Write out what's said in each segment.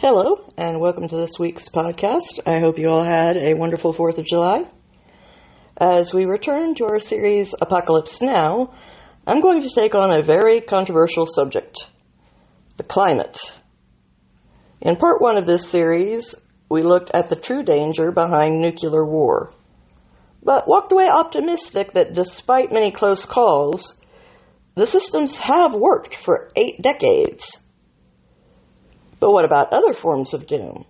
Hello, and welcome to this week's podcast. I hope you all had a wonderful 4th of July. As we return to our series Apocalypse Now, I'm going to take on a very controversial subject, the climate. In part 1 of this series, we looked at the true danger behind nuclear war, but walked away optimistic that despite many close calls, the systems have worked for 8 decades. But what about other forms of doom?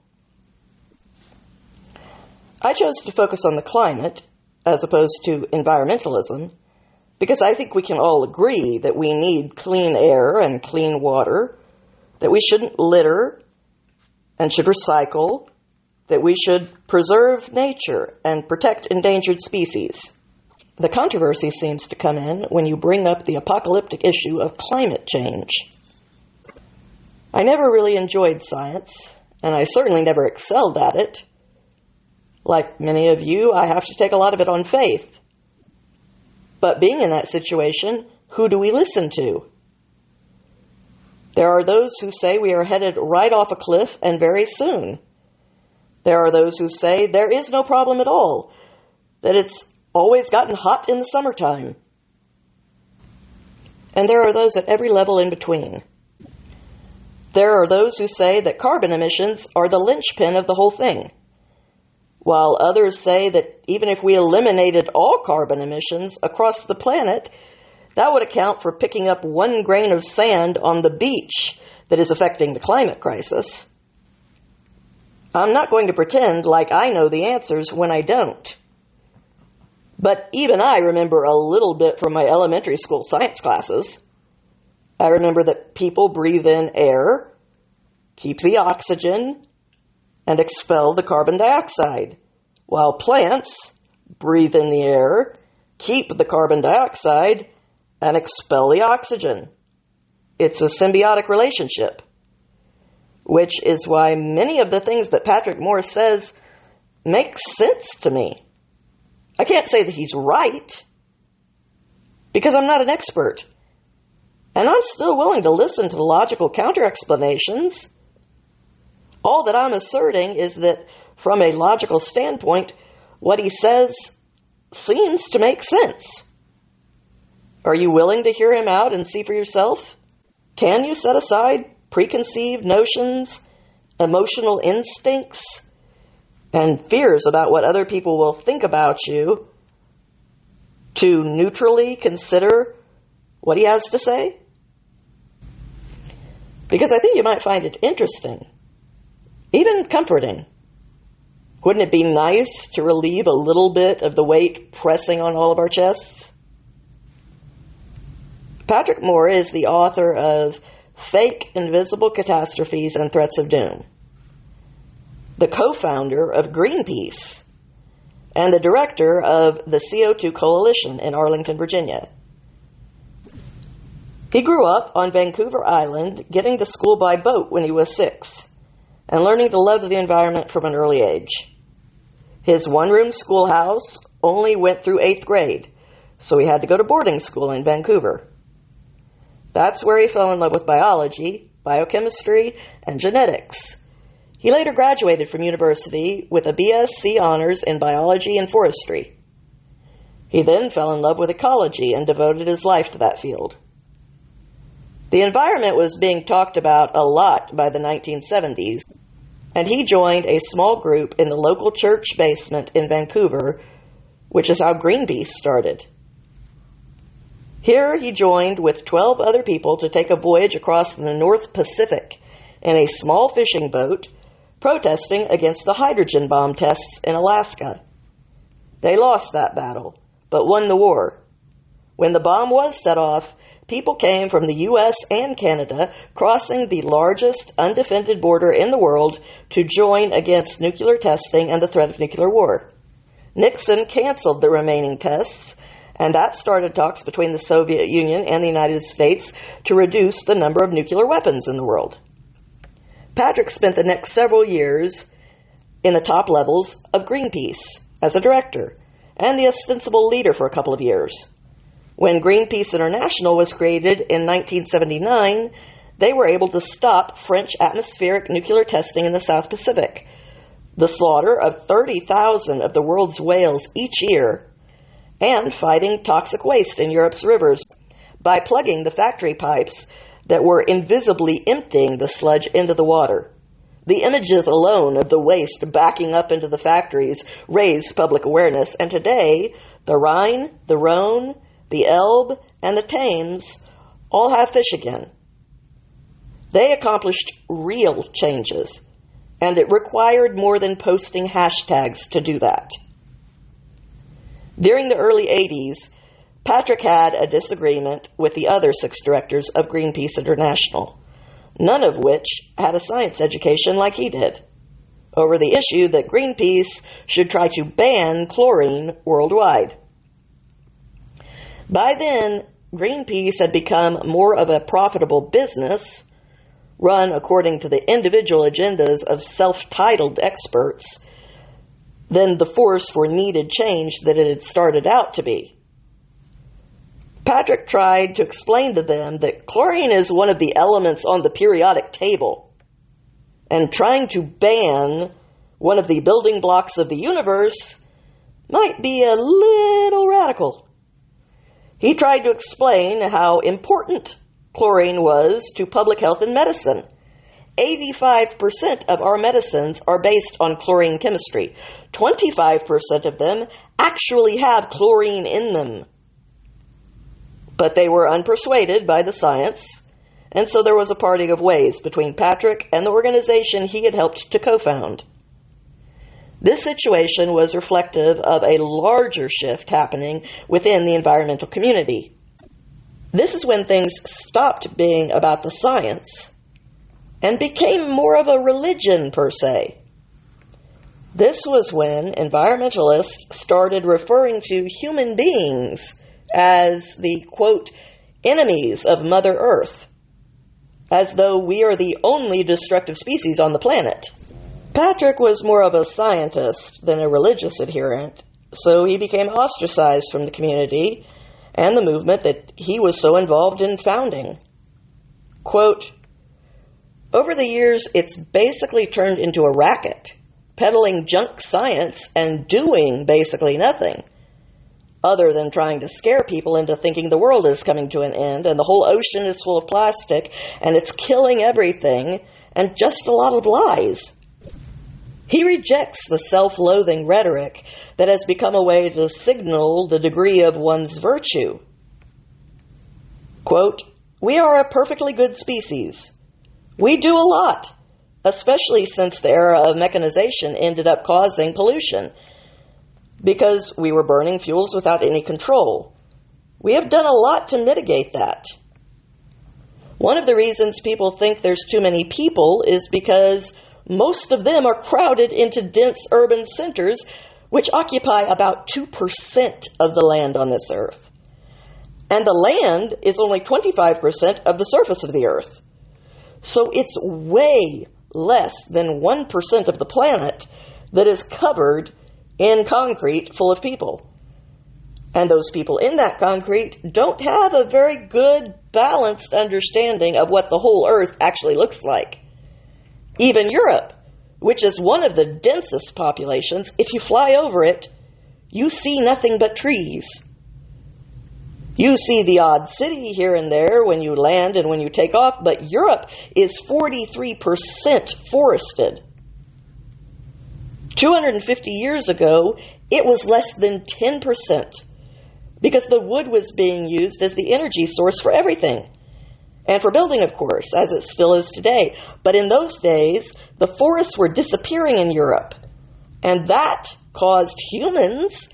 I chose to focus on the climate as opposed to environmentalism because I think we can all agree that we need clean air and clean water, that we shouldn't litter and should recycle, that we should preserve nature and protect endangered species. The controversy seems to come in when you bring up the apocalyptic issue of climate change. I never really enjoyed science, and I certainly never excelled at it. Like many of you, I have to take a lot of it on faith. But being in that situation, who do we listen to? There are those who say we are headed right off a cliff and very soon. There are those who say there is no problem at all, that it's always gotten hot in the summertime. And there are those at every level in between. There are those who say that carbon emissions are the linchpin of the whole thing, while others say that even if we eliminated all carbon emissions across the planet, that would account for picking up 1 grain of sand on the beach that is affecting the climate crisis. I'm not going to pretend like I know the answers when I don't. But even I remember a little bit from my elementary school science classes. I remember that people breathe in air, keep the oxygen, and expel the carbon dioxide, while plants breathe in the air, keep the carbon dioxide, and expel the oxygen. It's a symbiotic relationship, which is why many of the things that Patrick Moore says make sense to me. I can't say that he's right, because I'm not an expert. And I'm still willing to listen to the logical counter-explanations. All that I'm asserting is that, from a logical standpoint, what he says seems to make sense. Are you willing to hear him out and see for yourself? Can you set aside preconceived notions, emotional instincts, and fears about what other people will think about you to neutrally consider what he has to say? Because I think you might find it interesting, even comforting. Wouldn't it be nice to relieve a little bit of the weight pressing on all of our chests? Patrick Moore is the author of Fake Invisible Catastrophes and Threats of Doom, the co-founder of Greenpeace, and the director of the CO2 Coalition in Arlington, Virginia. He grew up on Vancouver Island, getting to school by boat when he was 6, and learning to love the environment from an early age. His 1-room schoolhouse only went through 8th grade, so he had to go to boarding school in Vancouver. That's where he fell in love with biology, biochemistry, and genetics. He later graduated from university with a BSc honors in biology and forestry. He then fell in love with ecology and devoted his life to that field. The environment was being talked about a lot by the 1970s, and he joined a small group in the local church basement in Vancouver, which is how Greenpeace started. Here he joined with 12 other people to take a voyage across the North Pacific in a small fishing boat, protesting against the hydrogen bomb tests in Alaska. They lost that battle, but won the war. When the bomb was set off, people came from the U.S. and Canada, crossing the largest undefended border in the world to join against nuclear testing and the threat of nuclear war. Nixon canceled the remaining tests, and that started talks between the Soviet Union and the United States to reduce the number of nuclear weapons in the world. Patrick spent the next several years in the top levels of Greenpeace as a director and the ostensible leader for a couple of years. When Greenpeace International was created in 1979, they were able to stop French atmospheric nuclear testing in the South Pacific, the slaughter of 30,000 of the world's whales each year, and fighting toxic waste in Europe's rivers by plugging the factory pipes that were invisibly emptying the sludge into the water. The images alone of the waste backing up into the factories raised public awareness, and today the Rhine, the Rhone, the Elbe, and the Thames all have fish again. They accomplished real changes, and it required more than posting hashtags to do that. During the early 80s, Patrick had a disagreement with the other 6 directors of Greenpeace International, none of which had a science education like he did, over the issue that Greenpeace should try to ban chlorine worldwide. By then, Greenpeace had become more of a profitable business, run according to the individual agendas of self-titled experts, than the force for needed change that it had started out to be. Patrick tried to explain to them that chlorine is one of the elements on the periodic table, and trying to ban one of the building blocks of the universe might be a little radical. He tried to explain how important chlorine was to public health and medicine. 85% of our medicines are based on chlorine chemistry. 25% of them actually have chlorine in them. But they were unpersuaded by the science, and so there was a parting of ways between Patrick and the organization he had helped to co-found. This situation was reflective of a larger shift happening within the environmental community. This is when things stopped being about the science and became more of a religion per se. This was when environmentalists started referring to human beings as the, quote, enemies of Mother Earth, as though we are the only destructive species on the planet. Patrick was more of a scientist than a religious adherent, so he became ostracized from the community and the movement that he was so involved in founding. Quote, over the years, it's basically turned into a racket, peddling junk science and doing basically nothing, other than trying to scare people into thinking the world is coming to an end and the whole ocean is full of plastic and it's killing everything, and just a lot of lies. He rejects the self-loathing rhetoric that has become a way to signal the degree of one's virtue. Quote, we are a perfectly good species. We do a lot, especially since the era of mechanization ended up causing pollution, because we were burning fuels without any control. We have done a lot to mitigate that. One of the reasons people think there's too many people is because most of them are crowded into dense urban centers, which occupy about 2% of the land on this earth. And the land is only 25% of the surface of the earth. So it's way less than 1% of the planet that is covered in concrete full of people. And those people in that concrete don't have a very good, balanced understanding of what the whole earth actually looks like. Even Europe, which is one of the densest populations, if you fly over it, you see nothing but trees. You see the odd city here and there when you land and when you take off, but Europe is 43% forested. 250 years ago, it was less than 10%, because the wood was being used as the energy source for everything. And for building, of course, as it still is today. But in those days, the forests were disappearing in Europe. And that caused humans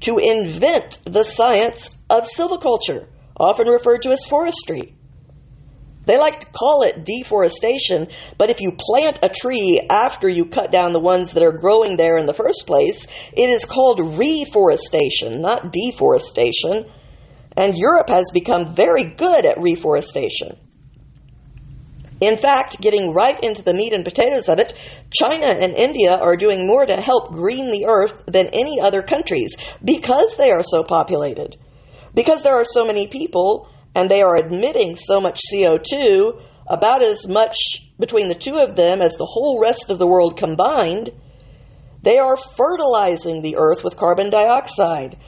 to invent the science of silviculture, often referred to as forestry. They like to call it deforestation, but if you plant a tree after you cut down the ones that are growing there in the first place, it is called reforestation, not deforestation. And Europe has become very good at reforestation. In fact, getting right into the meat and potatoes of it, China and India are doing more to help green the earth than any other countries because they are so populated. Because there are so many people and they are emitting so much CO2, about as much between the two of them as the whole rest of the world combined, they are fertilizing the earth with carbon dioxide,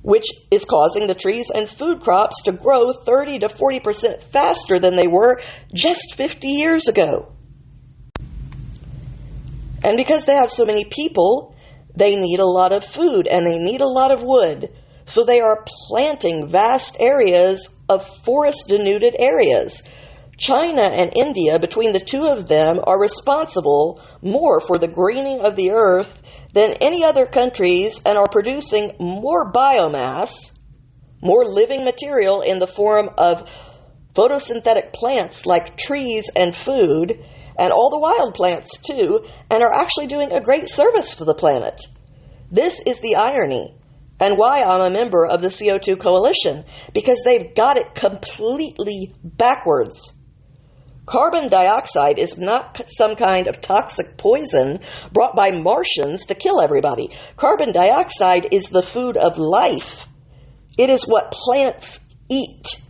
which is causing the trees and food crops to grow 30 to 40% faster than they were just 50 years ago. And because they have so many people, they need a lot of food and they need a lot of wood. So they are planting vast areas of forest-denuded areas. China and India, between the two of them, are responsible more for the greening of the earth than any other countries and are producing more biomass, more living material in the form of photosynthetic plants like trees and food, and all the wild plants too, and are actually doing a great service to the planet. This is the irony, and why I'm a member of the CO2 Coalition, because they've got it completely backwards. Carbon dioxide is not some kind of toxic poison brought by Martians to kill everybody. Carbon dioxide is the food of life. It is what plants eat.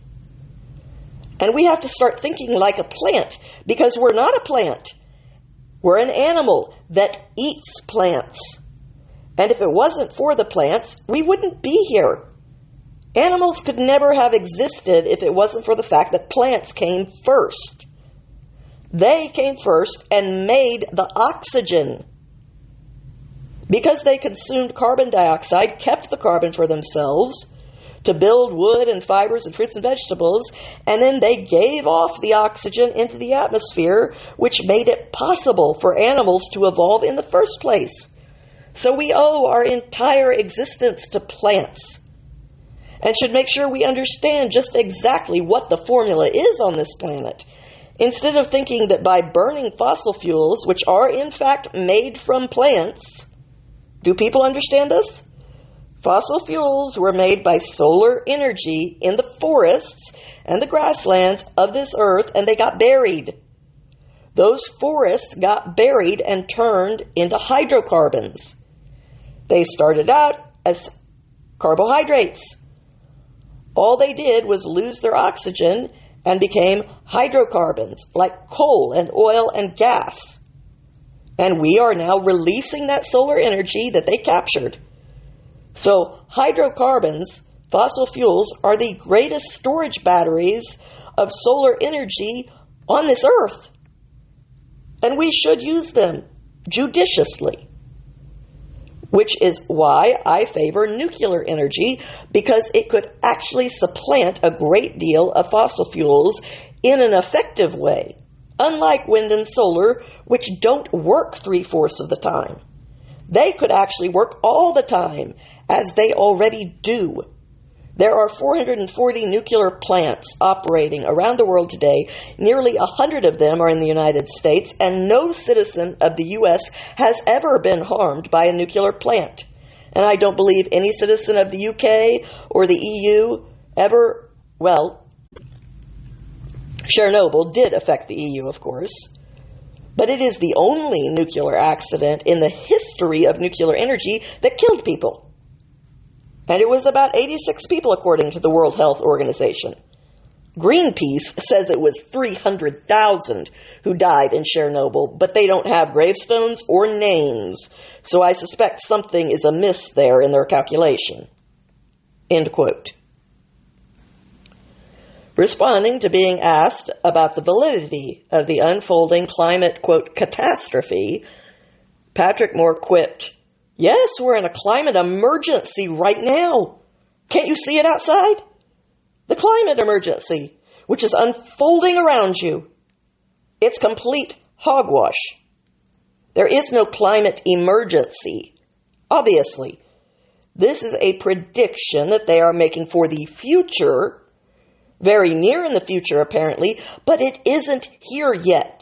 And we have to start thinking like a plant, because we're not a plant. We're an animal that eats plants. And if it wasn't for the plants, we wouldn't be here. Animals could never have existed if it wasn't for the fact that plants came first. They came first and made the oxygen. Because they consumed carbon dioxide, kept the carbon for themselves to build wood and fibers and fruits and vegetables, and then they gave off the oxygen into the atmosphere, which made it possible for animals to evolve in the first place. So we owe our entire existence to plants, and should make sure we understand just exactly what the formula is on this planet, instead of thinking that by burning fossil fuels, which are in fact made from plants. Do people understand this? Fossil fuels were made by solar energy in the forests and the grasslands of this earth, and they got buried. Those forests got buried and turned into hydrocarbons. They started out as carbohydrates. All they did was lose their oxygen and became hydrocarbons, like coal and oil and gas. And we are now releasing that solar energy that they captured. So hydrocarbons, fossil fuels, are the greatest storage batteries of solar energy on this earth. And we should use them judiciously. Which is why I favor nuclear energy, because it could actually supplant a great deal of fossil fuels in an effective way, unlike wind and solar, which don't work 3/4 of the time. They could actually work all the time, as they already do. There are 440 nuclear plants operating around the world today. Nearly 100 of them are in the United States, and no citizen of the U.S. has ever been harmed by a nuclear plant. And I don't believe any citizen of the UK or the EU ever, well, Chernobyl did affect the EU, of course. But it is the only nuclear accident in the history of nuclear energy that killed people. And it was about 86 people, according to the World Health Organization. Greenpeace says it was 300,000 who died in Chernobyl, but they don't have gravestones or names, so I suspect something is amiss there in their calculation. End quote. Responding to being asked about the validity of the unfolding climate, quote, catastrophe, Patrick Moore quipped, "Yes, we're in a climate emergency right now. Can't you see it outside? The climate emergency, which is unfolding around you. It's complete hogwash. There is no climate emergency. Obviously, this is a prediction that they are making for the future, very near in the future apparently, but it isn't here yet.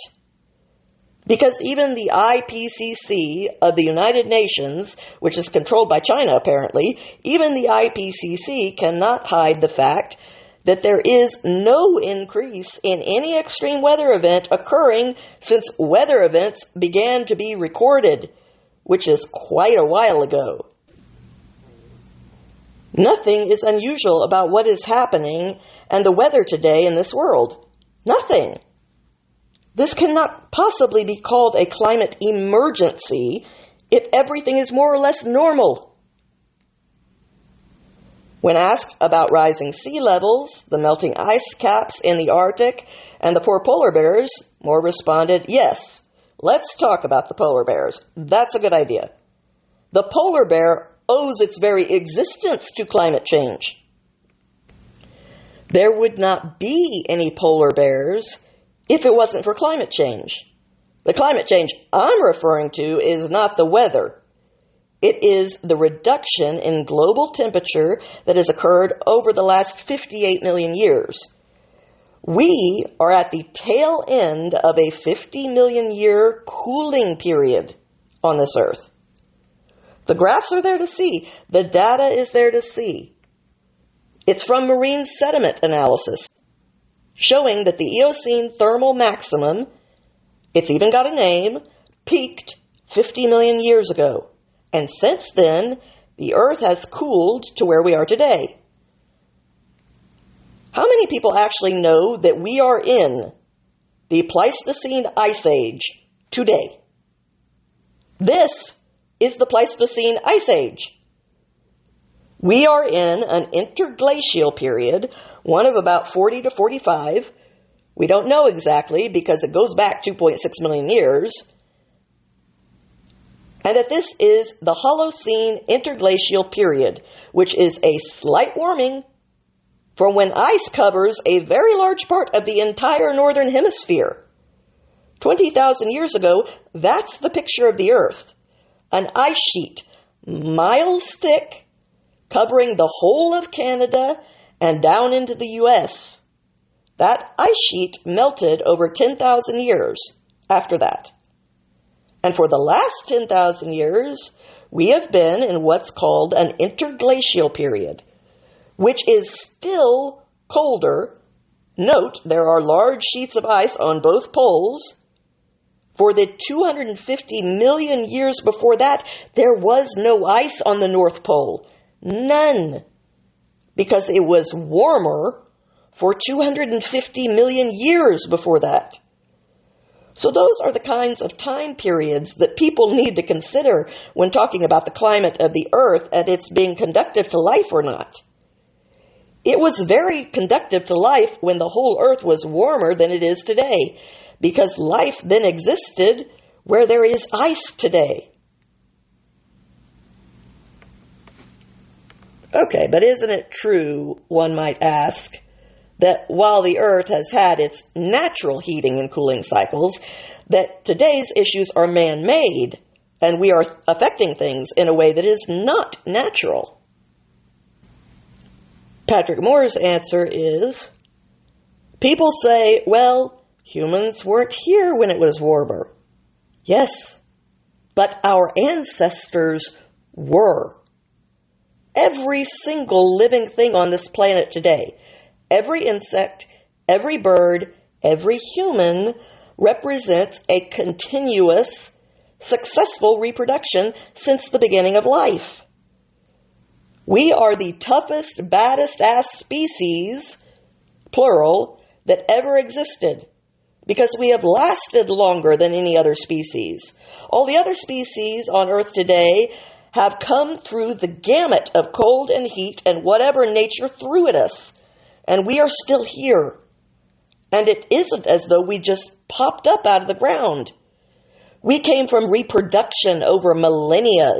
Because even the IPCC of the United Nations, which is controlled by China apparently, even the IPCC cannot hide the fact that there is no increase in any extreme weather event occurring since weather events began to be recorded, which is quite a while ago. Nothing is unusual about what is happening and the weather today in this world. Nothing. This cannot possibly be called a climate emergency if everything is more or less normal. When asked about rising sea levels, the melting ice caps in the Arctic, and the poor polar bears, Moore responded, "Yes, let's talk about the polar bears. That's a good idea. The polar bear owes its very existence to climate change. There would not be any polar bears if it wasn't for climate change. The climate change I'm referring to is not the weather. It is the reduction in global temperature that has occurred over the last 58 million years. We are at the tail end of a 50 million year cooling period on this earth. The graphs are there to see. The data is there to see. It's from marine sediment analysis, showing that the Eocene thermal maximum, it's even got a name, peaked 50 million years ago. And since then, the Earth has cooled to where we are today. How many people actually know that we are in the Pleistocene Ice Age today? This is the Pleistocene Ice Age. We are in an interglacial period, one of about 40 to 45. We don't know exactly because it goes back 2.6 million years. And that this is the Holocene interglacial period, which is a slight warming from when ice covers a very large part of the entire northern hemisphere. 20,000 years ago, that's the picture of the Earth. An ice sheet, miles thick, covering the whole of Canada and down into the U.S. That ice sheet melted over 10,000 years after that. And for the last 10,000 years, we have been in what's called an interglacial period, which is still colder. Note, there are large sheets of ice on both poles. For the 250 million years before that, there was no ice on the North Pole. None. Because it was warmer for 250 million years before that. So those are the kinds of time periods that people need to consider when talking about the climate of the Earth and its being conducive to life or not. It was very conducive to life when the whole Earth was warmer than it is today, because life then existed where there is ice today. Okay, but isn't it true, one might ask, that while the Earth has had its natural heating and cooling cycles, that today's issues are man-made, and we are affecting things in a way that is not natural? Patrick Moore's answer is, people say, well, humans weren't here when it was warmer. Yes, but our ancestors were. Every single living thing on this planet today, every insect, every bird, every human represents a continuous, successful reproduction since the beginning of life. We are the toughest, baddest-ass species, plural, that ever existed, because we have lasted longer than any other species. All the other species on Earth today have come through the gamut of cold and heat and whatever nature threw at us. And we are still here. And it isn't as though we just popped up out of the ground. We came from reproduction over millennia.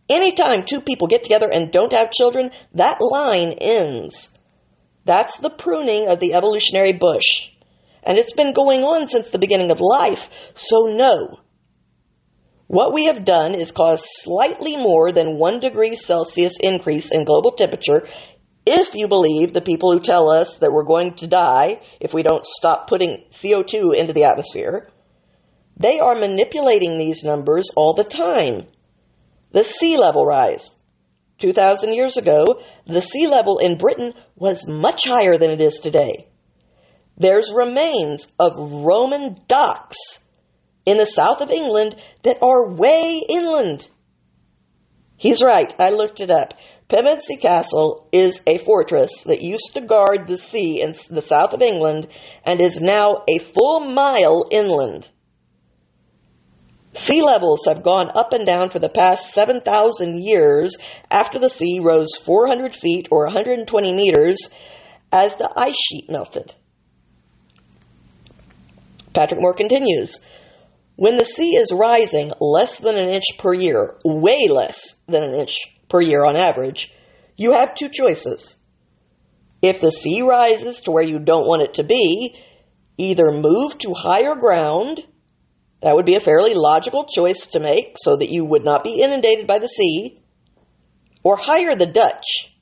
Anytime two people get together and don't have children, that line ends. That's the pruning of the evolutionary bush. And it's been going on since the beginning of life. So no. What we have done is cause slightly more than 1 degree Celsius increase in global temperature, if you believe the people who tell us that we're going to die if we don't stop putting CO2 into the atmosphere. They are manipulating these numbers all the time. The sea level rise. 2,000 years ago, the sea level in Britain was much higher than it is today. There's remains of Roman docks in the south of England that are way inland. He's right, I looked it up. Pevensey Castle is a fortress that used to guard the sea in the south of England and is now a full mile inland. Sea levels have gone up and down for the past 7,000 years after the sea rose 400 feet or 120 meters as the ice sheet melted. Patrick Moore continues, when the sea is rising less than an inch per year, way less than an inch per year on average, you have two choices. If the sea rises to where you don't want it to be, either move to higher ground. That would be a fairly logical choice to make so that you would not be inundated by the sea, or hire the Dutch.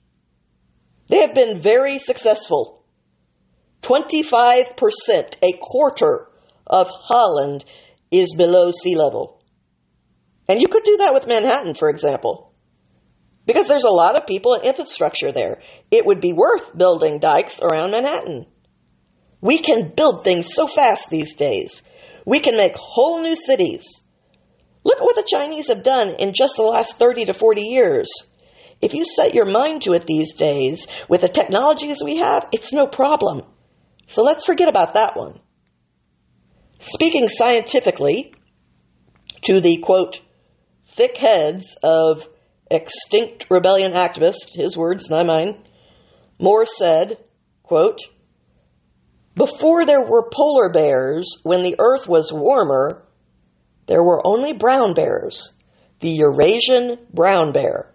They have been very successful. 25%, a quarter of Holland is below sea level. And you could do that with Manhattan, for example, because there's a lot of people and infrastructure there. It would be worth building dikes around Manhattan. We can build things so fast these days. We can make whole new cities. Look at what the Chinese have done in just the last 30 to 40 years. If you set your mind to it these days, with the technologies we have, it's no problem. So let's forget about that one. Speaking scientifically, to the, quote, thick heads of extinct rebellion activists, his words, not mine, Moore said, quote, before there were polar bears, when the earth was warmer, there were only brown bears, the Eurasian brown bear.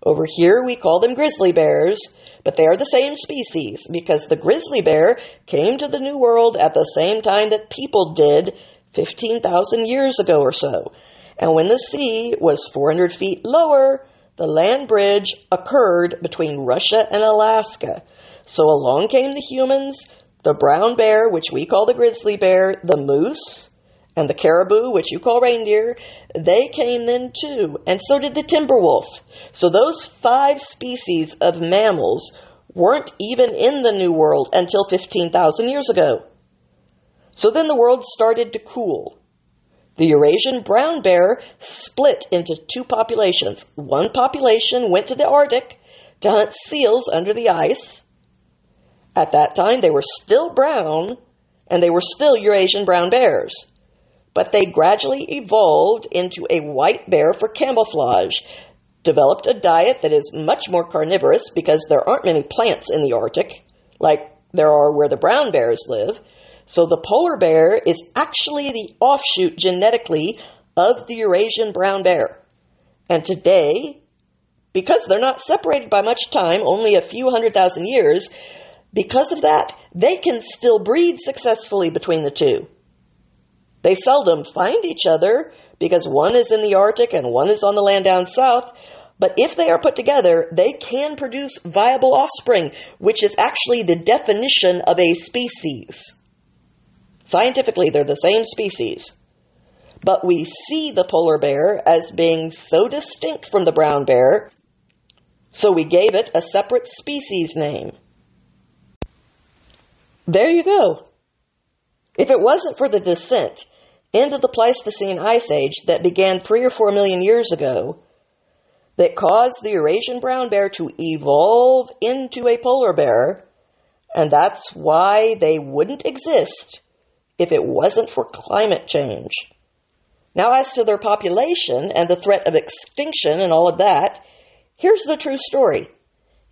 Over here we call them grizzly bears, but they are the same species because the grizzly bear came to the New World at the same time that people did 15,000 years ago or so. And when the sea was 400 feet lower, the land bridge occurred between Russia and Alaska. So along came the humans, the brown bear, which we call the grizzly bear, the moose, and the caribou, which you call reindeer. They came then too, and so did the timber wolf. So those 5 species of mammals weren't even in the New World until 15,000 years ago. So then the world started to cool. The Eurasian brown bear split into 2 populations. One population went to the Arctic to hunt seals under the ice. At that time, they were still brown, and they were still Eurasian brown bears. But they gradually evolved into a white bear for camouflage, developed a diet that is much more carnivorous because there aren't many plants in the Arctic, like there are where the brown bears live. So the polar bear is actually the offshoot genetically of the Eurasian brown bear. And today, because they're not separated by much time, only a few 100,000 years, because of that, they can still breed successfully between the two. They seldom find each other because one is in the Arctic and one is on the land down south. But if they are put together, they can produce viable offspring, which is actually the definition of a species. Scientifically, they're the same species. But we see the polar bear as being so distinct from the brown bear, so we gave it a separate species name. There you go. If it wasn't for the descent into the Pleistocene Ice Age that began 3 or 4 million years ago, that caused the Eurasian brown bear to evolve into a polar bear, and that's why they wouldn't exist if it wasn't for climate change. Now, as to their population and the threat of extinction and all of that, here's the true story.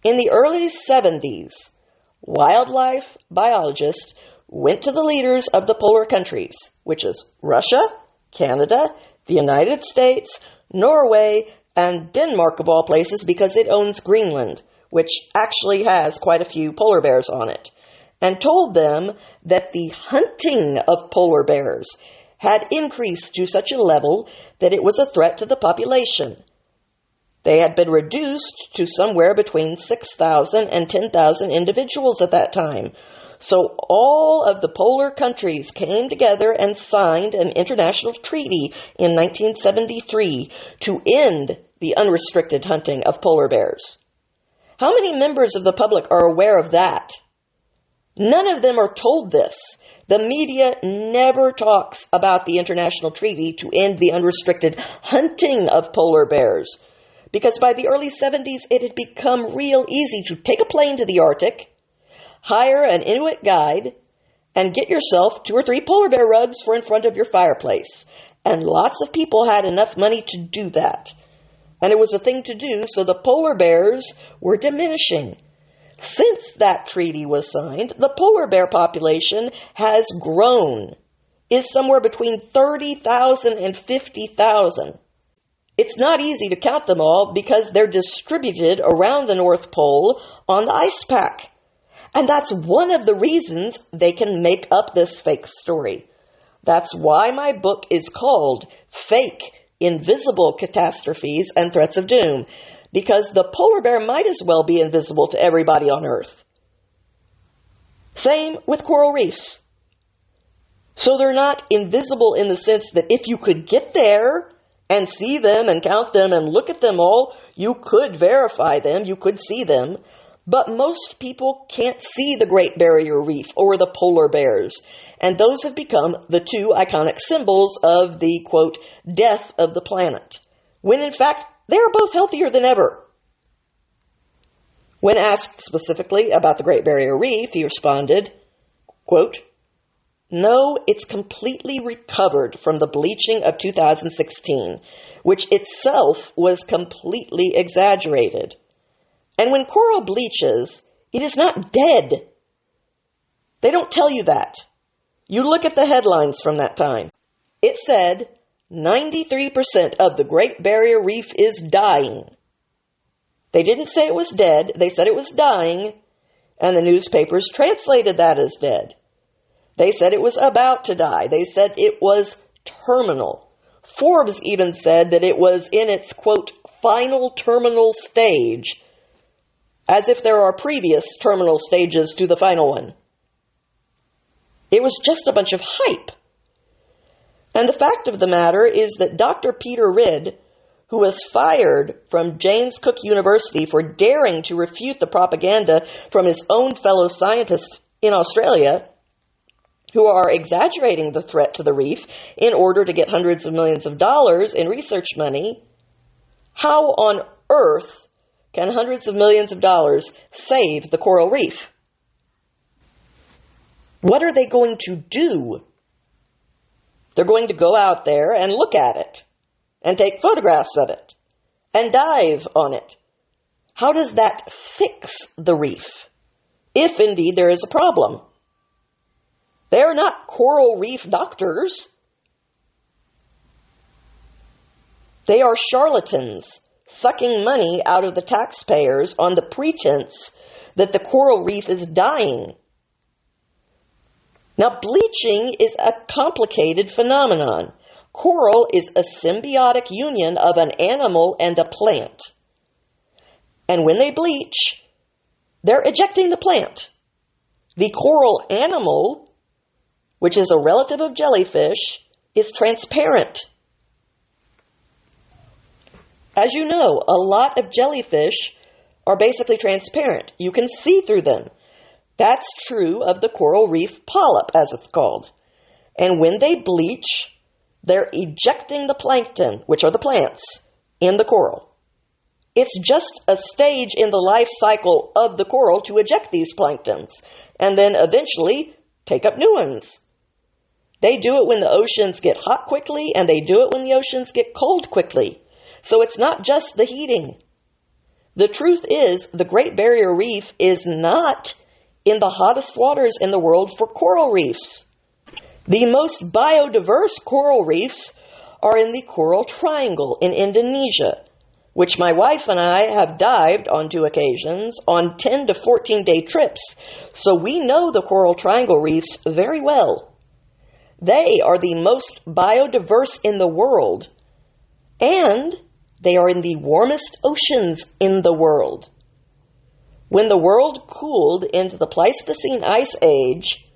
In the early 70s, wildlife biologists went to the leaders of the polar countries, which is Russia, Canada, the United States, Norway, and Denmark of all places because it owns Greenland, which actually has quite a few polar bears on it, and told them that the hunting of polar bears had increased to such a level that it was a threat to the population. They had been reduced to somewhere between 6,000 and 10,000 individuals at that time. So all of the polar countries came together and signed an international treaty in 1973 to end the unrestricted hunting of polar bears. How many members of the public are aware of that? None of them are told this. The media never talks about the international treaty to end the unrestricted hunting of polar bears, because by the early 70s it had become real easy to take a plane to the Arctic, hire an Inuit guide, and get yourself 2 or 3 polar bear rugs for in front of your fireplace. And lots of people had enough money to do that. And it was a thing to do, so the polar bears were diminishing. Since that treaty was signed, the polar bear population has grown, is somewhere between 30,000 and 50,000. It's not easy to count them all because they're distributed around the North Pole on the ice pack. And that's one of the reasons they can make up this fake story. That's why my book is called Fake, Invisible Catastrophes and Threats of Doom, because the polar bear might as well be invisible to everybody on Earth. Same with coral reefs. So they're not invisible in the sense that if you could get there and see them and count them and look at them all, you could verify them, you could see them. But most people can't see the Great Barrier Reef or the polar bears. And those have become the 2 iconic symbols of the, quote, death of the planet. When in fact, they are both healthier than ever. When asked specifically about the Great Barrier Reef, he responded, quote, "No, it's completely recovered from the bleaching of 2016, which itself was completely exaggerated. And when coral bleaches, it is not dead. They don't tell you that. You look at the headlines from that time. It said 93% of the Great Barrier Reef is dying. They didn't say it was dead. They said it was dying, and the newspapers translated that as dead. They said it was about to die. They said it was terminal. Forbes even said that it was in its, quote, final terminal stage, as if there are previous terminal stages to the final one. It was just a bunch of hype. And the fact of the matter is that Dr. Peter Ridd, who was fired from James Cook University for daring to refute the propaganda from his own fellow scientists in Australia, who are exaggerating the threat to the reef in order to get hundreds of millions of dollars in research money, how on earth can hundreds of millions of dollars save the coral reef? What are they going to do? They're going to go out there and look at it, and take photographs of it, and dive on it. How does that fix the reef, if indeed there is a problem? They are not coral reef doctors. They are charlatans sucking money out of the taxpayers on the pretense that the coral reef is dying. Now, bleaching is a complicated phenomenon. Coral is a symbiotic union of an animal and a plant. And when they bleach, they're ejecting the plant. The coral animal, which is a relative of jellyfish, is transparent. As you know, a lot of jellyfish are basically transparent. You can see through them. That's true of the coral reef polyp, as it's called. And when they bleach, they're ejecting the plankton, which are the plants, in the coral. It's just a stage in the life cycle of the coral to eject these planktons, and then eventually take up new ones. They do it when the oceans get hot quickly, and they do it when the oceans get cold quickly. So it's not just the heating. The truth is, the Great Barrier Reef is not in the hottest waters in the world for coral reefs. The most biodiverse coral reefs are in the Coral Triangle in Indonesia, which my wife and I have dived on 2 occasions on 10 to 14-day trips, so we know the Coral Triangle reefs very well. They are the most biodiverse in the world, and they are in the warmest oceans in the world. When the world cooled into the Pleistocene Ice Age,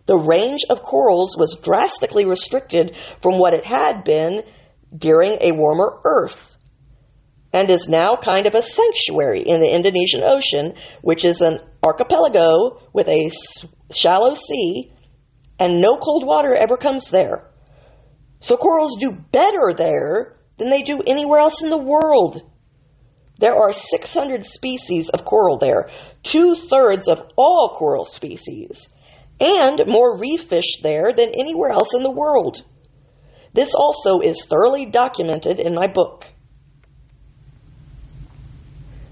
the range of corals was drastically restricted from what it had been during a warmer Earth, and is now kind of a sanctuary in the Indonesian Ocean, which is an archipelago with a shallow sea, and no cold water ever comes there. So corals do better there than they do anywhere else in the world. There are 600 species of coral there, 2/3 of all coral species, and more reef fish there than anywhere else in the world. This also is thoroughly documented in my book.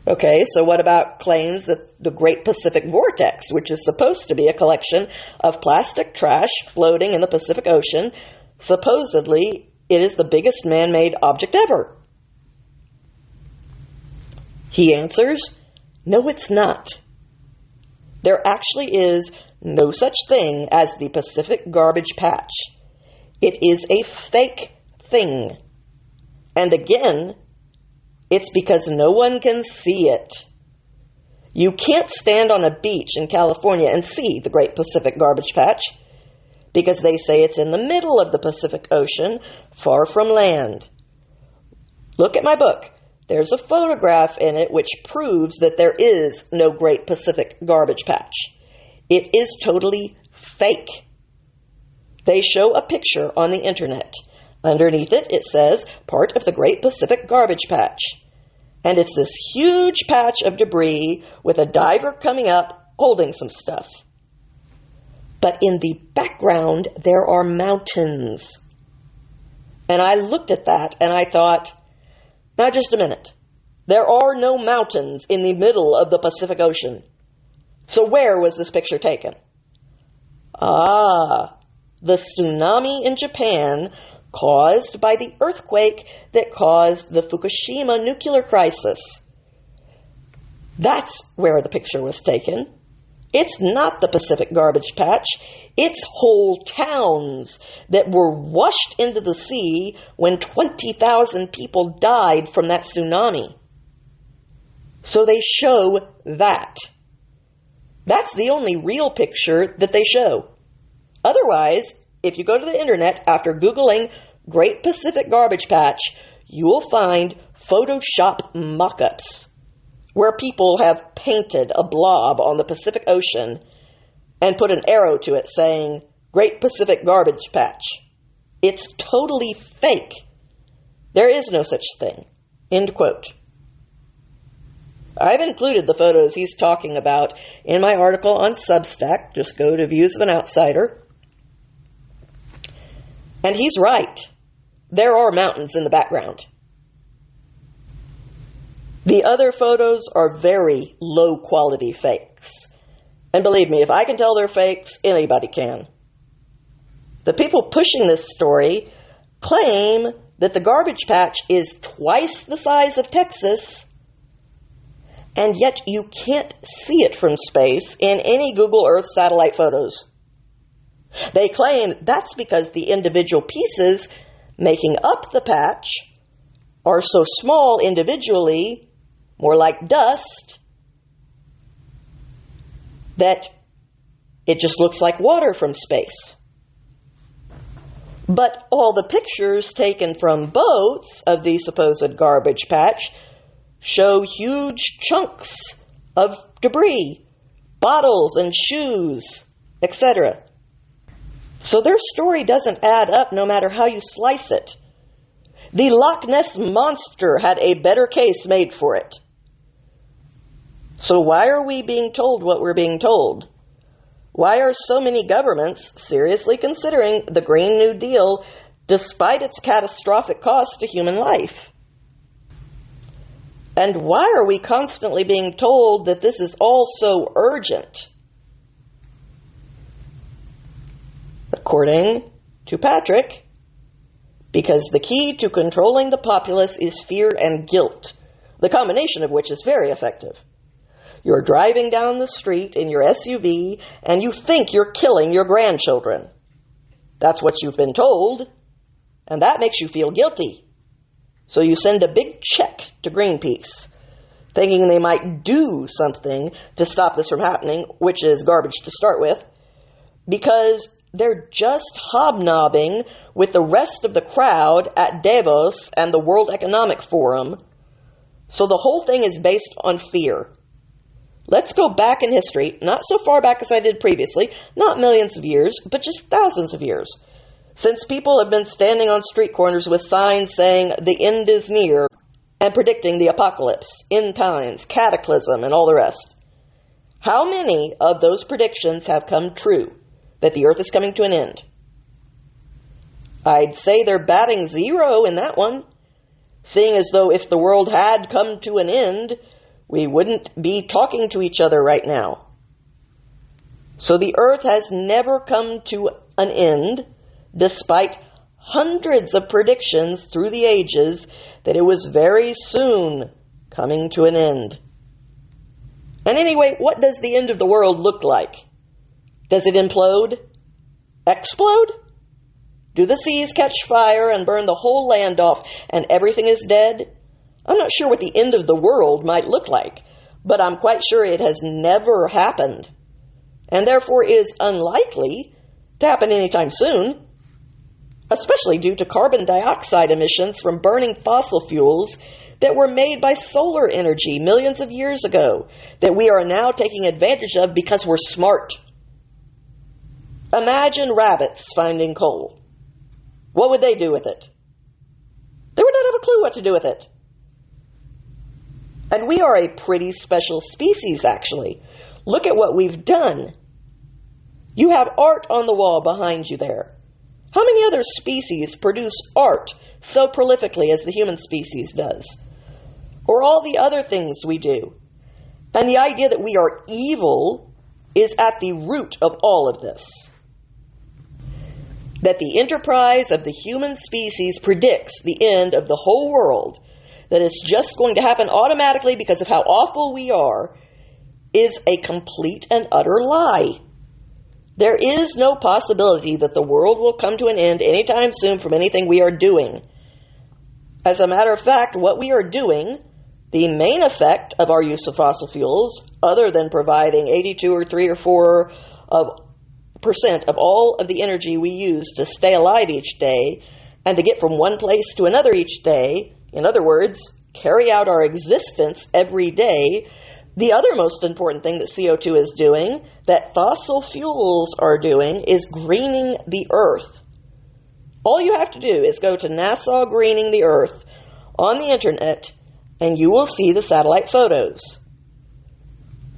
Okay, so what about claims that the Great Pacific Vortex, which is supposed to be a collection of plastic trash floating in the Pacific Ocean, supposedly it is the biggest man-made object ever? He answers, no, it's not. There actually is no such thing as the Pacific Garbage Patch. It is a fake thing. And again, it's because no one can see it. You can't stand on a beach in California and see the Great Pacific Garbage Patch because they say it's in the middle of the Pacific Ocean, far from land. Look at my book. There's a photograph in it which proves that there is no Great Pacific Garbage Patch. It is totally fake. They show a picture on the internet. Underneath it, it says, part of the Great Pacific Garbage Patch. And it's this huge patch of debris with a diver coming up holding some stuff. But in the background, there are mountains. And I looked at that and I thought, now just a minute. There are no mountains in the middle of the Pacific Ocean. So where was this picture taken? The tsunami in Japan caused by the earthquake that caused the Fukushima nuclear crisis. That's where the picture was taken. It's not the Pacific Garbage Patch. It's whole towns that were washed into the sea when 20,000 people died from that tsunami. So they show that. That's the only real picture that they show. Otherwise, if you go to the internet after Googling Great Pacific Garbage Patch, you will find Photoshop mock-ups where people have painted a blob on the Pacific Ocean and put an arrow to it saying, Great Pacific Garbage Patch. It's totally fake. There is no such thing. End quote. I've included the photos he's talking about in my article on Substack. Just go to Views of an Outsider. And he's right. There are mountains in the background. The other photos are very low-quality fakes. And believe me, if I can tell they're fakes, anybody can. The people pushing this story claim that the garbage patch is twice the size of Texas, and yet you can't see it from space in any Google Earth satellite photos. They claim that's because the individual pieces making up the patch are so small individually, more like dust, that it just looks like water from space. But all the pictures taken from boats of the supposed garbage patch show huge chunks of debris, bottles and shoes, etc. So their story doesn't add up no matter how you slice it. The Loch Ness Monster had a better case made for it. So why are we being told what we're being told? Why are so many governments seriously considering the Green New Deal despite its catastrophic cost to human life? And why are we constantly being told that this is all so urgent? According to Patrick, because the key to controlling the populace is fear and guilt, the combination of which is very effective. You're driving down the street in your SUV and you think you're killing your grandchildren. That's what you've been told, and that makes you feel guilty. So you send a big check to Greenpeace, thinking they might do something to stop this from happening, which is garbage to start with, because they're just hobnobbing with the rest of the crowd at Davos and the World Economic Forum. So the whole thing is based on fear. Let's go back in history, not so far back as I did previously, not millions of years, but just thousands of years, since people have been standing on street corners with signs saying the end is near, and predicting the apocalypse, end times, cataclysm, and all the rest. How many of those predictions have come true, that the earth is coming to an end? I'd say they're batting zero in that one, seeing as though if the world had come to an end, we wouldn't be talking to each other right now. So the earth has never come to an end, despite hundreds of predictions through the ages that it was very soon coming to an end. And anyway, what does the end of the world look like? Does it implode? Explode? Do the seas catch fire and burn the whole land off and everything is dead? I'm not sure what the end of the world might look like, but I'm quite sure it has never happened, and therefore is unlikely to happen anytime soon, especially due to carbon dioxide emissions from burning fossil fuels that were made by solar energy millions of years ago that we are now taking advantage of because we're smart. Imagine rabbits finding coal. What would they do with it? They would not have a clue what to do with it. And we are a pretty special species, actually. Look at what we've done. You have art on the wall behind you there. How many other species produce art so prolifically as the human species does? Or all the other things we do? And the idea that we are evil is at the root of all of this. That the enterprise of the human species predicts the end of the whole world, that it's just going to happen automatically because of how awful we are, is a complete and utter lie. There is no possibility that the world will come to an end anytime soon from anything we are doing. As a matter of fact, what we are doing, the main effect of our use of fossil fuels, other than providing 82 or 3 or 4 percent of all of the energy we use to stay alive each day and to get from one place to another each day, in other words, carry out our existence every day, the other most important thing that CO2 is doing, that fossil fuels are doing, is greening the earth. All you have to do is go to NASA Greening the Earth on the internet, and you will see the satellite photos.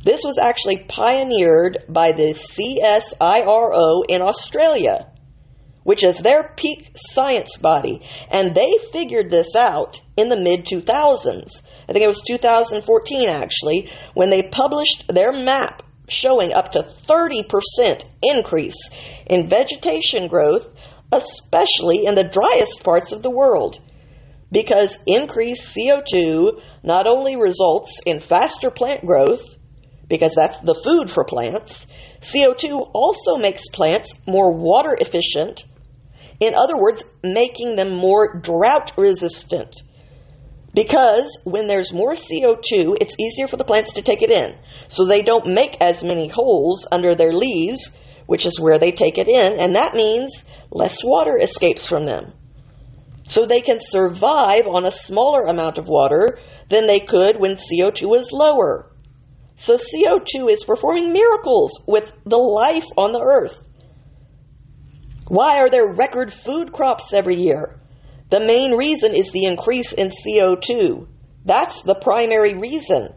This was actually pioneered by the CSIRO in Australia, which is their peak science body, and they figured this out in the mid-2000s. I think it was 2014, actually, when they published their map showing up to 30% increase in vegetation growth, especially in the driest parts of the world, because increased CO2 not only results in faster plant growth, because that's the food for plants, CO2 also makes plants more water efficient, in other words, making them more drought resistant. Because when there's more CO2, it's easier for the plants to take it in. So they don't make as many holes under their leaves, which is where they take it in, and that means less water escapes from them. So they can survive on a smaller amount of water than they could when CO2 was lower. So CO2 is performing miracles with the life on the earth. Why are there record food crops every year? The main reason is the increase in CO2. That's the primary reason.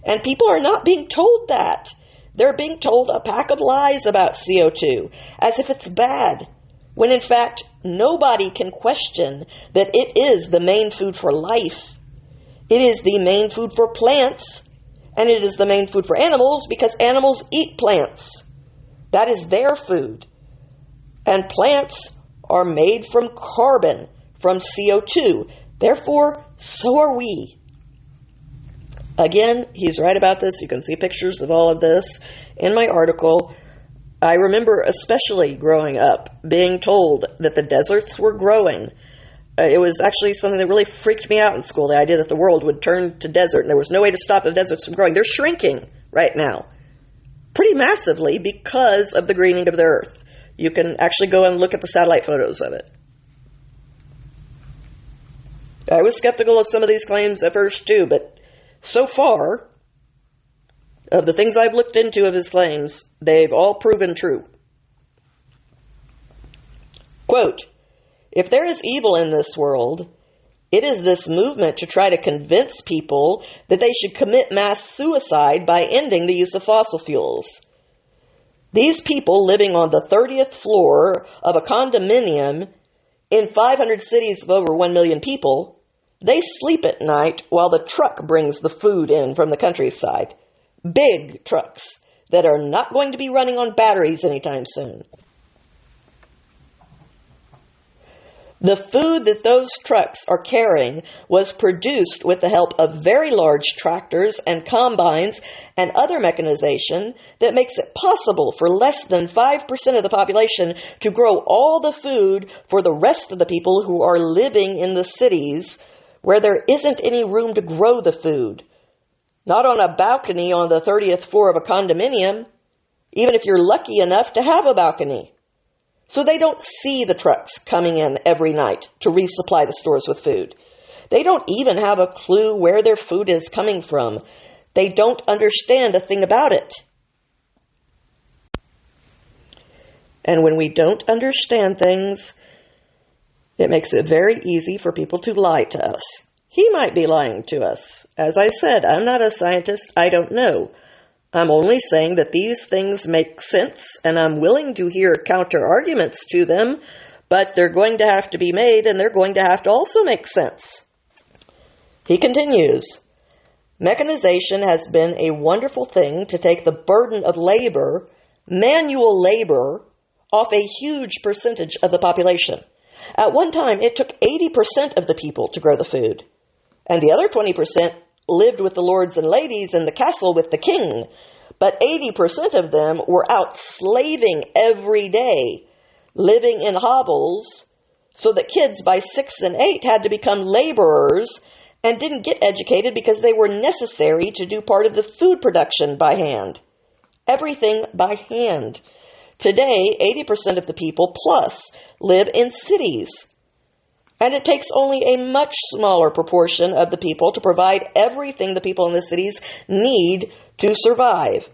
And people are not being told that. They're being told a pack of lies about CO2, as if it's bad, when in fact nobody can question that it is the main food for life. It is the main food for plants, and it is the main food for animals because animals eat plants. That is their food. And plants are made from carbon, from CO2. Therefore, so are we. Again, he's right about this. You can see pictures of all of this in my article. I remember especially growing up being told that the deserts were growing. It was actually something that really freaked me out in school, the idea that the world would turn to desert and there was no way to stop the deserts from growing. They're shrinking right now, pretty massively because of the greening of the earth. You can actually go and look at the satellite photos of it. I was skeptical of some of these claims at first too, but so far, of the things I've looked into of his claims, they've all proven true. Quote, "If there is evil in this world, It is this movement to try to convince people that they should commit mass suicide by ending the use of fossil fuels. These people living on the 30th floor of a condominium in 500 cities of over 1 million people, they sleep at night while the truck brings the food in from the countryside. Big trucks that are not going to be running on batteries anytime soon. The food that those trucks are carrying was produced with the help of very large tractors and combines and other mechanization that makes it possible for less than 5% of the population to grow all the food for the rest of the people who are living in the cities where there isn't any room to grow the food. Not on a balcony on the 30th floor of a condominium, even if you're lucky enough to have a balcony. So they don't see the trucks coming in every night to resupply the stores with food. They don't even have a clue where their food is coming from. They don't understand a thing about it. And when we don't understand things, it makes it very easy for people to lie to us. He might be lying to us. As I said, I'm not a scientist. I don't know. I'm only saying that these things make sense, and I'm willing to hear counter-arguments to them, but they're going to have to be made, and they're going to have to also make sense. He continues, mechanization has been a wonderful thing to take the burden of labor, manual labor, off a huge percentage of the population. At one time, it took 80% of the people to grow the food, and the other 20% lived with the lords and ladies in the castle with the king, but 80% of them were out slaving every day, living in hovels, so that kids by 6 and 8 had to become laborers and didn't get educated because they were necessary to do part of the food production by hand. Everything by hand. Today, 80% of the people plus live in cities. And it takes only a much smaller proportion of the people to provide everything the people in the cities need to survive.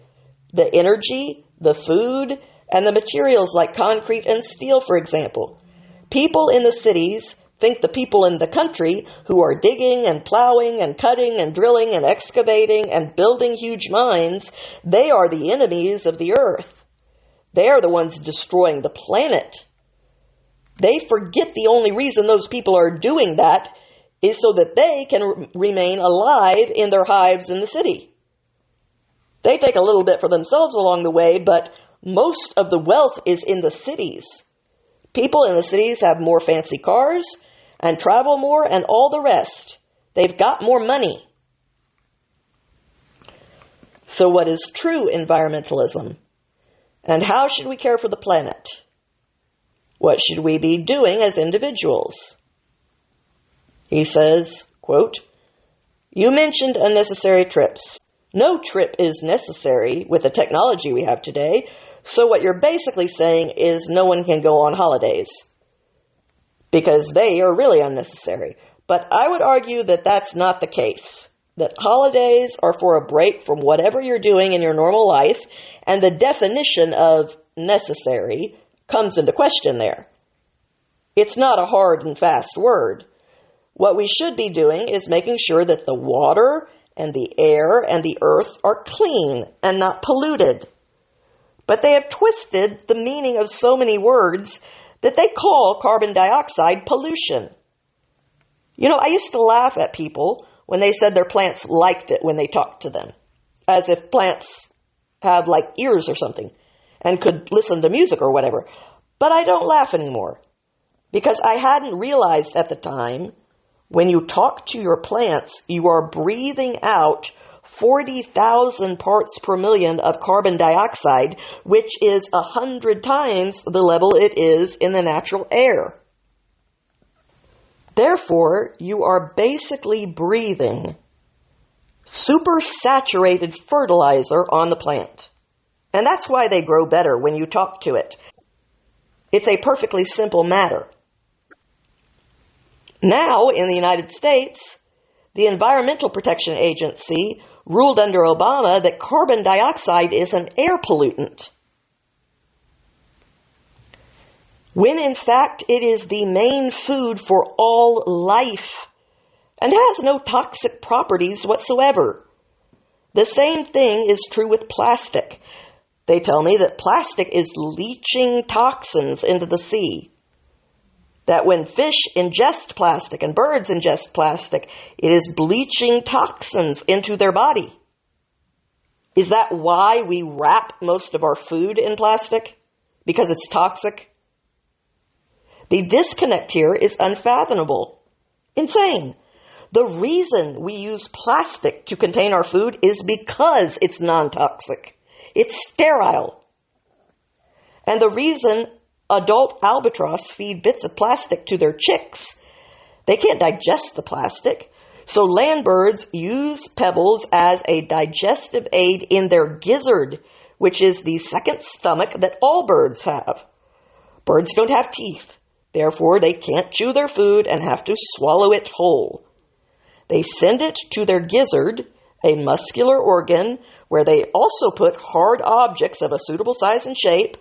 The energy, the food, and the materials like concrete and steel, for example. People in the cities think the people in the country who are digging and plowing and cutting and drilling and excavating and building huge mines, they are the enemies of the earth. They are the ones destroying the planet. They forget the only reason those people are doing that is so that they can remain alive in their hives in the city. They take a little bit for themselves along the way, but most of the wealth is in the cities. People in the cities have more fancy cars and travel more and all the rest. They've got more money. So what is true environmentalism? And how should we care for the planet? What should we be doing as individuals? He says, quote, you mentioned unnecessary trips. No trip is necessary with the technology we have today, so what you're basically saying is no one can go on holidays, because they are really unnecessary. But I would argue that that's not the case, that holidays are for a break from whatever you're doing in your normal life, and the definition of necessary comes into question there. It's not a hard and fast word. What we should be doing is making sure that the water and the air and the earth are clean and not polluted. But they have twisted the meaning of so many words that they call carbon dioxide pollution. You know, I used to laugh at people when they said their plants liked it when they talked to them, as if plants have like ears or something and could listen to music or whatever. But I don't laugh anymore because I hadn't realized at the time when you talk to your plants, you are breathing out 40,000 parts per million of carbon dioxide, which is 100 times the level it is in the natural air. Therefore, you are basically breathing supersaturated fertilizer on the plant. And that's why they grow better when you talk to it. It's a perfectly simple matter. Now, in the United States, the Environmental Protection Agency ruled under Obama that carbon dioxide is an air pollutant, when in fact it is the main food for all life and has no toxic properties whatsoever. The same thing is true with plastic. They tell me that plastic is leaching toxins into the sea. That when fish ingest plastic and birds ingest plastic, it is bleaching toxins into their body. Is that why we wrap most of our food in plastic? Because it's toxic? The disconnect here is unfathomable. Insane. The reason we use plastic to contain our food is because it's non-toxic. It's sterile. And the reason adult albatross feed bits of plastic to their chicks, they can't digest the plastic. So land birds use pebbles as a digestive aid in their gizzard, which is the second stomach that all birds have. Birds don't have teeth. Therefore, they can't chew their food and have to swallow it whole. They send it to their gizzard, a muscular organ, where they also put hard objects of a suitable size and shape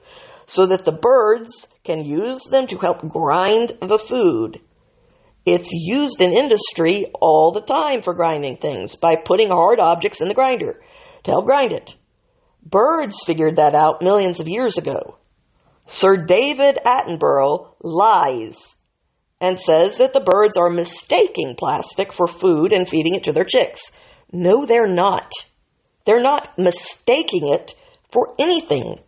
so that the birds can use them to help grind the food. It's used in industry all the time for grinding things by putting hard objects in the grinder to help grind it. Birds figured that out millions of years ago. Sir David Attenborough lies and says that the birds are mistaking plastic for food and feeding it to their chicks. No, they're not. They're not mistaking it for anything.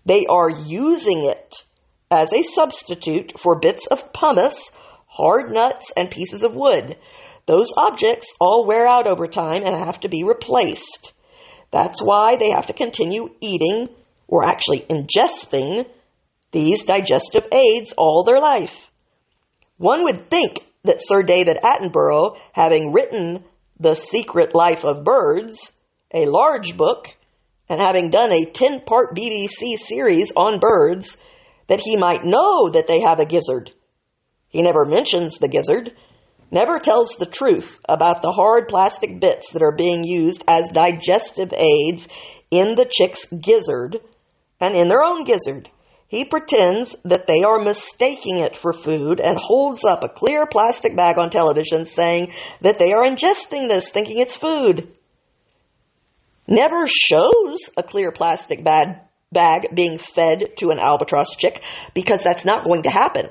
They are using it as a substitute for bits of pumice, hard nuts, and pieces of wood. Those objects all wear out over time and have to be replaced. That's why they have to continue eating, or actually ingesting, these digestive aids all their life. One would think that Sir David Attenborough, having written The Secret Life of Birds, a large book, and having done a 10-part BBC series on birds, that he might know that they have a gizzard. He never mentions the gizzard, never tells the truth about the hard plastic bits that are being used as digestive aids in the chick's gizzard and in their own gizzard. He pretends that they are mistaking it for food and holds up a clear plastic bag on television saying that they are ingesting this, thinking it's food. Never shows a clear plastic bag being fed to an albatross chick because that's not going to happen.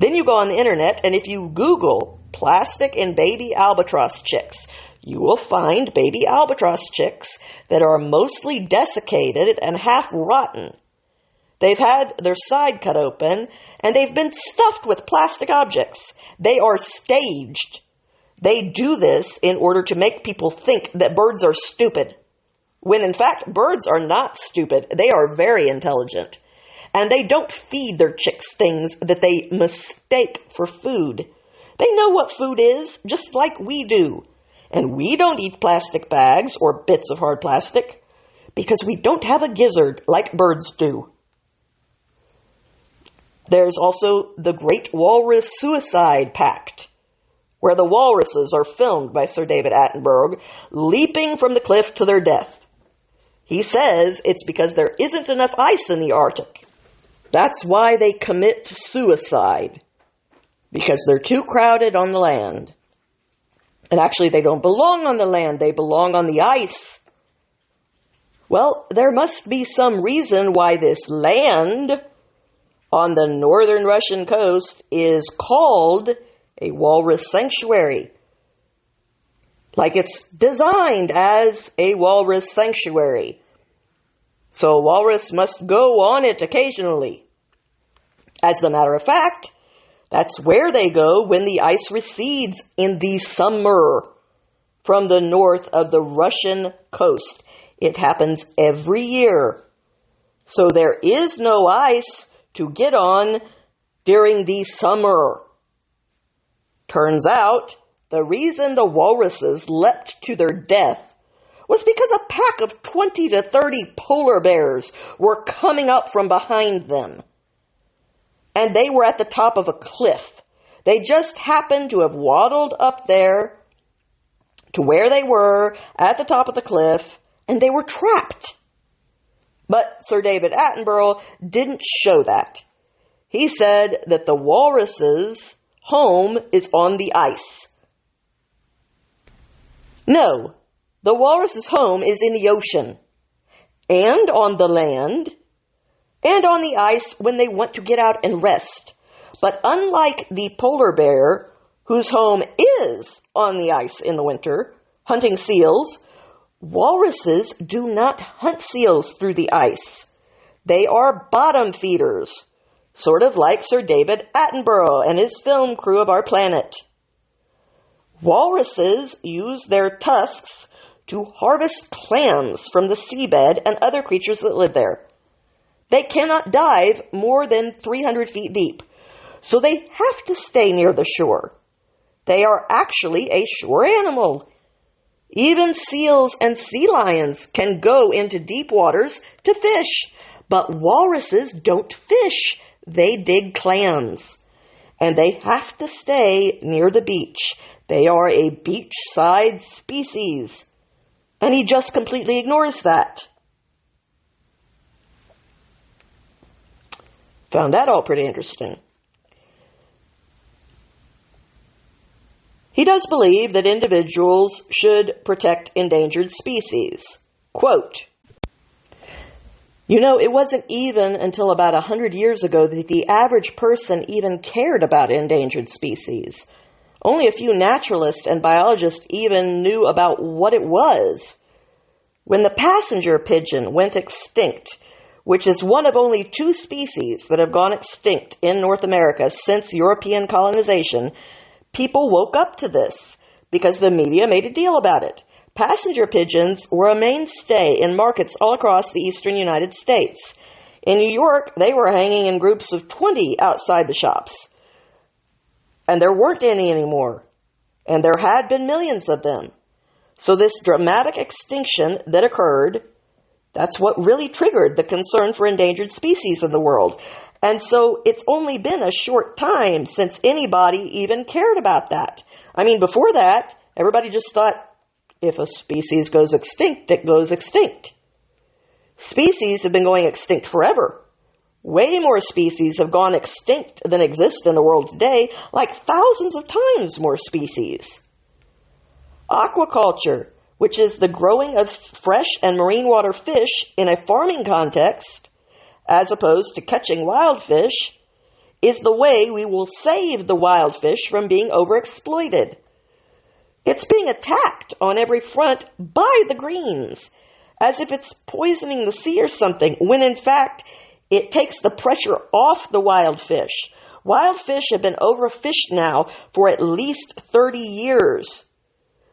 Then you go on the internet, and if you Google plastic and baby albatross chicks, you will find baby albatross chicks that are mostly desiccated and half rotten. They've had their side cut open, and they've been stuffed with plastic objects. They are staged. They do this in order to make people think that birds are stupid, when in fact birds are not stupid. They are very intelligent. And they don't feed their chicks things that they mistake for food. They know what food is, just like we do. And we don't eat plastic bags or bits of hard plastic because we don't have a gizzard like birds do. There's also the Great Walrus Suicide Pact, where the walruses are filmed by Sir David Attenborough leaping from the cliff to their death. He says it's because there isn't enough ice in the Arctic. That's why they commit suicide, because they're too crowded on the land. And actually, they don't belong on the land, they belong on the ice. Well, there must be some reason why this land on the northern Russian coast is called a walrus sanctuary. Like it's designed as a walrus sanctuary. So walrus must go on it occasionally. As a matter of fact, that's where they go when the ice recedes in the summer from the north of the Russian coast. It happens every year. So there is no ice to get on during the summer. Turns out, the reason the walruses leapt to their death was because a pack of 20 to 30 polar bears were coming up from behind them. And they were at the top of a cliff. They just happened to have waddled up there to where they were at the top of the cliff, and they were trapped. But Sir David Attenborough didn't show that. He said that the walruses home is on the ice. No, the walrus's home is in the ocean, and on the land, and on the ice when they want to get out and rest. But unlike the polar bear, whose home is on the ice in the winter, hunting seals, walruses do not hunt seals through the ice. They are bottom feeders, sort of like Sir David Attenborough and his film crew of our planet. Walruses use their tusks to harvest clams from the seabed and other creatures that live there. They cannot dive more than 300 feet deep, so they have to stay near the shore. They are actually a shore animal. Even seals and sea lions can go into deep waters to fish, but walruses don't fish. They dig clams, and they have to stay near the beach. They are a beachside species, and he just completely ignores that. Found that all pretty interesting. He does believe that individuals should protect endangered species. Quote, it wasn't even until about 100 years ago that the average person even cared about endangered species. Only a few naturalists and biologists even knew about what it was. When the passenger pigeon went extinct, which is one of only 2 species that have gone extinct in North America since European colonization, people woke up to this because the media made a deal about it. Passenger pigeons were a mainstay in markets all across the eastern United States. In New York, they were hanging in groups of 20 outside the shops. And there weren't any anymore. And there had been millions of them. So this dramatic extinction that occurred, that's what really triggered the concern for endangered species in the world. And so it's only been a short time since anybody even cared about that. I mean, before that, everybody just thought, if a species goes extinct, it goes extinct. Species have been going extinct forever. Way more species have gone extinct than exist in the world today, like thousands of times more species. Aquaculture, which is the growing of fresh and marine water fish in a farming context, as opposed to catching wild fish, is the way we will save the wild fish from being overexploited. It's being attacked on every front by the greens, as if it's poisoning the sea or something, when in fact it takes the pressure off the wild fish. Wild fish have been overfished now for at least 30 years.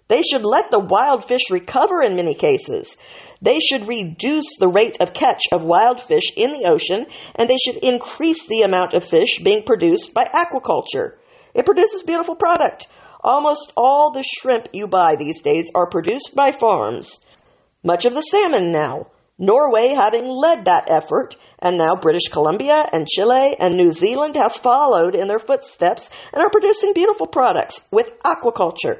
They should let the wild fish recover in many cases. They should reduce the rate of catch of wild fish in the ocean, and they should increase the amount of fish being produced by aquaculture. It produces beautiful product. Almost all the shrimp you buy these days are produced by farms. Much of the salmon now. Norway having led that effort, and now British Columbia and Chile and New Zealand have followed in their footsteps and are producing beautiful products with aquaculture.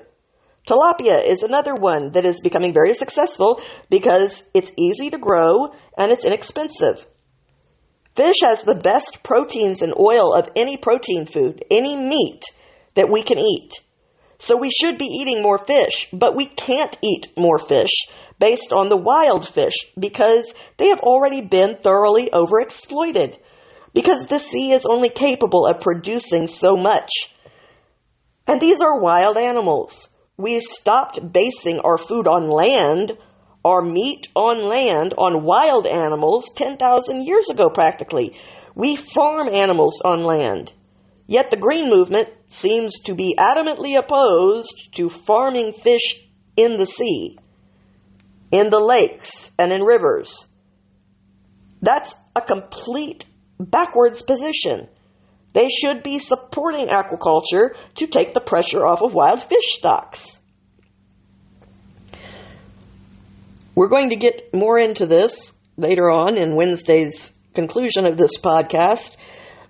Tilapia is another one that is becoming very successful because it's easy to grow and it's inexpensive. Fish has the best proteins and oil of any protein food, any meat that we can eat. So we should be eating more fish, but we can't eat more fish based on the wild fish because they have already been thoroughly overexploited, because the sea is only capable of producing so much. And these are wild animals. We stopped basing our food on land, our meat on land, on wild animals 10,000 years ago practically. We farm animals on land. Yet the green movement seems to be adamantly opposed to farming fish in the sea, in the lakes, and in rivers. That's a complete backwards position. They should be supporting aquaculture to take the pressure off of wild fish stocks. We're going to get more into this later on in Wednesday's conclusion of this podcast.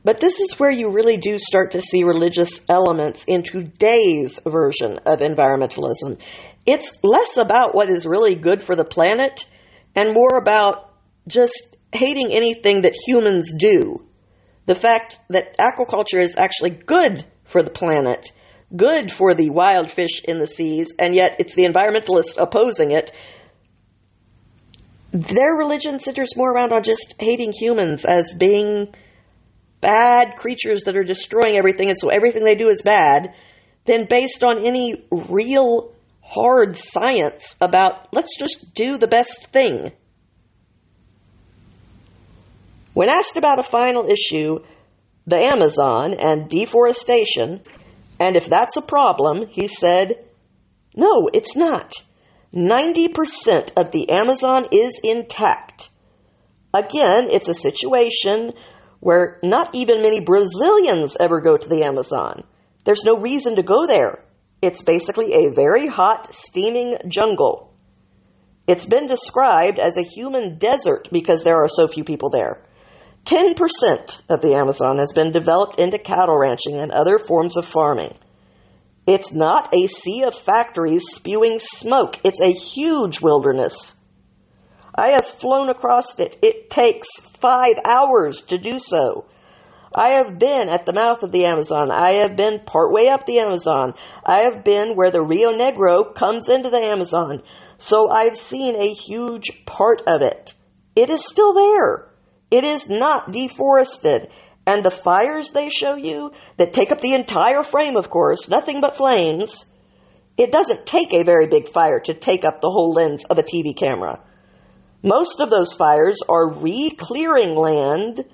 But this is where you really do start to see religious elements in today's version of environmentalism. It's less about what is really good for the planet and more about just hating anything that humans do. The fact that aquaculture is actually good for the planet, good for the wild fish in the seas, and yet it's the environmentalists opposing it. Their religion centers more around on just hating humans as being bad creatures that are destroying everything, and so everything they do is bad, than based on any real hard science about let's just do the best thing. When asked about a final issue, the Amazon and deforestation, and if that's a problem, he said, no, it's not. 90% of the Amazon is intact. Again, it's a situation where not even many Brazilians ever go to the Amazon. There's no reason to go there. It's basically a very hot, steaming jungle. It's been described as a human desert because there are so few people there. 10% of the Amazon has been developed into cattle ranching and other forms of farming. It's not a sea of factories spewing smoke. It's a huge wilderness. I have flown across it. It takes 5 hours to do so. I have been at the mouth of the Amazon. I have been partway up the Amazon. I have been where the Rio Negro comes into the Amazon. So I've seen a huge part of it. It is still there. It is not deforested. And the fires they show you that take up the entire frame, of course, nothing but flames, it doesn't take a very big fire to take up the whole lens of a TV camera. Most of those fires are re-clearing land